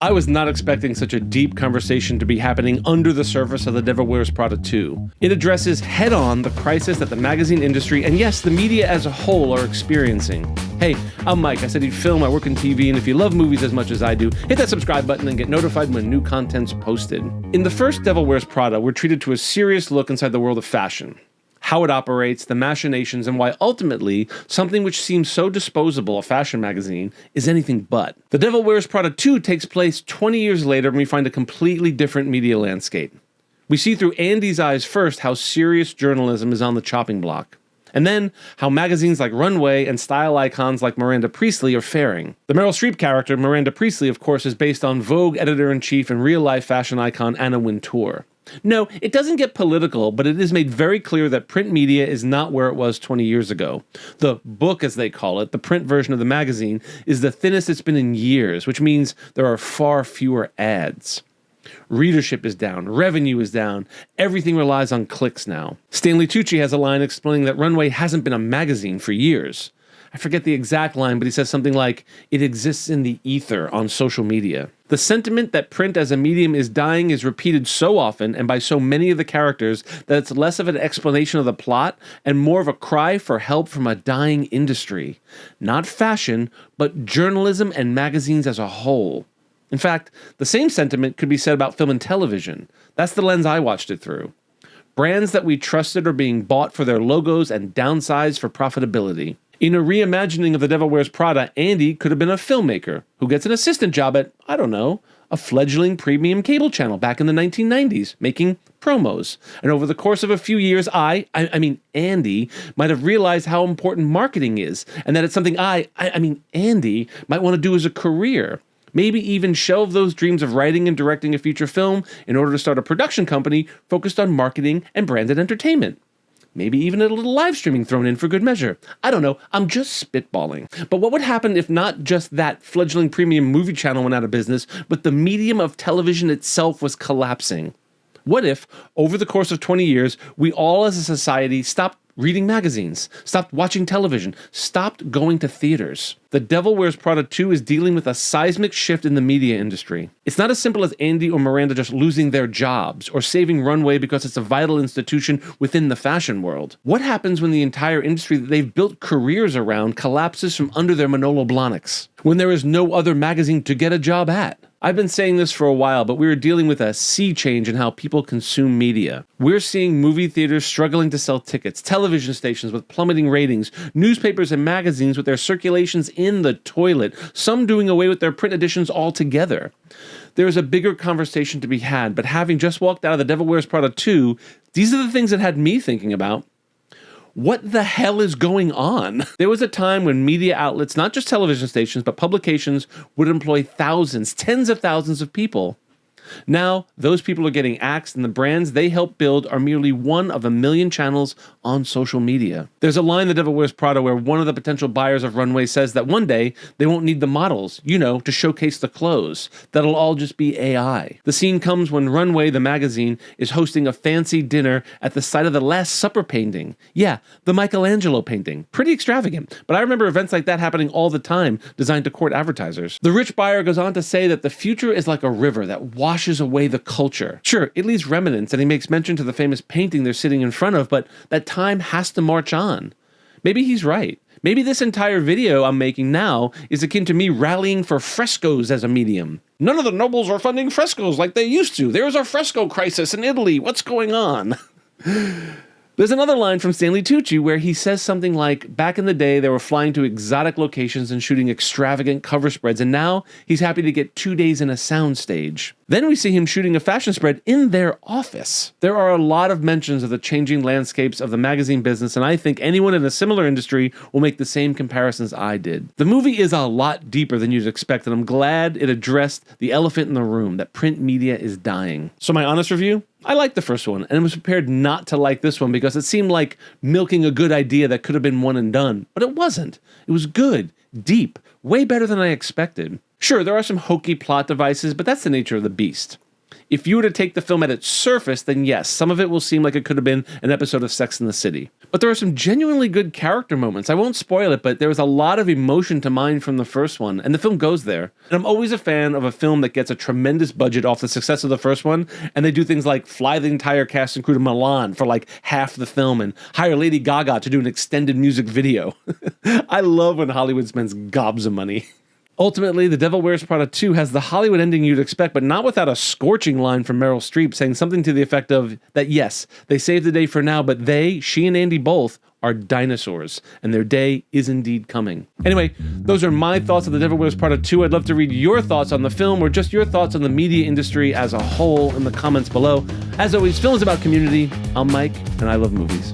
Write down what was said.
I was not expecting such a deep conversation to be happening under the surface of The Devil Wears Prada 2. It addresses head-on the crisis that the magazine industry, and yes, the media as a whole, are experiencing. Hey, I'm Mike. I studied film, I work in TV, and if you love movies as much as I do, hit that subscribe button and get notified when new content's posted. In the first Devil Wears Prada, we're treated to a serious look inside the world of fashion. How it operates, the machinations, and why ultimately something which seems so disposable, a fashion magazine, is anything but. The Devil Wears Prada 2 takes place 20 years later and we find a completely different media landscape. We see through Andy's eyes first how serious journalism is on the chopping block. And then, how magazines like Runway and style icons like Miranda Priestly are faring. The Meryl Streep character, Miranda Priestly, of course, is based on Vogue editor-in-chief and real-life fashion icon Anna Wintour. No, it doesn't get political, but it is made very clear that print media is not where it was 20 years ago. The book, as they call it, the print version of the magazine, is the thinnest it's been in years, which means there are far fewer ads. Readership is down, revenue is down, everything relies on clicks now. Stanley Tucci has a line explaining that Runway hasn't been a magazine for years. I forget the exact line, but he says something like, "It exists in the ether on social media." The sentiment that print as a medium is dying is repeated so often and by so many of the characters that it's less of an explanation of the plot and more of a cry for help from a dying industry. Not fashion, but journalism and magazines as a whole. In fact, the same sentiment could be said about film and television. That's the lens I watched it through. Brands that we trusted are being bought for their logos and downsized for profitability. In a reimagining of The Devil Wears Prada, Andy could have been a filmmaker who gets an assistant job at, I don't know, a fledgling premium cable channel back in the 1990s, making promos. And over the course of a few years, Andy, might have realized how important marketing is, and that it's something Andy, might want to do as a career. Maybe even shelve those dreams of writing and directing a feature film in order to start a production company focused on marketing and branded entertainment. Maybe even a little live streaming thrown in for good measure. I don't know, I'm just spitballing. But what would happen if not just that fledgling premium movie channel went out of business, but the medium of television itself was collapsing? What if, over the course of 20 years, we all as a society stopped reading magazines, stopped watching television, stopped going to theaters? The Devil Wears Prada 2 is dealing with a seismic shift in the media industry. It's not as simple as Andy or Miranda just losing their jobs or saving Runway because it's a vital institution within the fashion world. What happens when the entire industry that they've built careers around collapses from under their Manolo Blahniks? When there is no other magazine to get a job at? I've been saying this for a while, but we're dealing with a sea change in how people consume media. We're seeing movie theaters struggling to sell tickets, television stations with plummeting ratings, newspapers and magazines with their circulations in the toilet, some doing away with their print editions altogether. There's a bigger conversation to be had, but having just walked out of The Devil Wears Prada 2, these are the things that had me thinking about. What the hell is going on? There was a time when media outlets, not just television stations, but publications, would employ thousands, tens of thousands of people. Now, those people are getting axed, and the brands they help build are merely one of a million channels on social media. There's a line in The Devil Wears Prada where one of the potential buyers of Runway says that one day they won't need the models, to showcase the clothes. That'll all just be AI. The scene comes when Runway, the magazine, is hosting a fancy dinner at the site of the Last Supper painting. Yeah, the Michelangelo painting. Pretty extravagant, but I remember events like that happening all the time, designed to court advertisers. The rich buyer goes on to say that the future is like a river that washes away the culture. Sure, it leaves remnants, and he makes mention to the famous painting they're sitting in front of, but that time has to march on. Maybe he's right. Maybe this entire video I'm making now is akin to me rallying for frescoes as a medium. None of the nobles are funding frescoes like they used to. There's a fresco crisis in Italy. What's going on? There's another line from Stanley Tucci where he says something like, back in the day they were flying to exotic locations and shooting extravagant cover spreads, and now he's happy to get 2 days in a soundstage. Then we see him shooting a fashion spread in their office. There are a lot of mentions of the changing landscapes of the magazine business, and I think anyone in a similar industry will make the same comparisons I did. The movie is a lot deeper than you'd expect, and I'm glad it addressed the elephant in the room, that print media is dying. So my honest review? I liked the first one, and I was prepared not to like this one because it seemed like milking a good idea that could have been one and done. But it wasn't. It was good, deep, way better than I expected. Sure, there are some hokey plot devices, but that's the nature of the beast. If you were to take the film at its surface, then yes, some of it will seem like it could have been an episode of Sex and the City. But there are some genuinely good character moments. I won't spoil it, but there was a lot of emotion to mine from the first one, and the film goes there. And I'm always a fan of a film that gets a tremendous budget off the success of the first one, and they do things like fly the entire cast and crew to Milan for like half the film and hire Lady Gaga to do an extended music video. I love when Hollywood spends gobs of money. Ultimately, The Devil Wears Prada 2 has the Hollywood ending you'd expect, but not without a scorching line from Meryl Streep saying something to the effect of that yes, they saved the day for now, but she and Andy both, are dinosaurs, and their day is indeed coming. Anyway, those are my thoughts on The Devil Wears Prada 2. I'd love to read your thoughts on the film or just your thoughts on the media industry as a whole in the comments below. As always, film is about community. I'm Mike, and I love movies.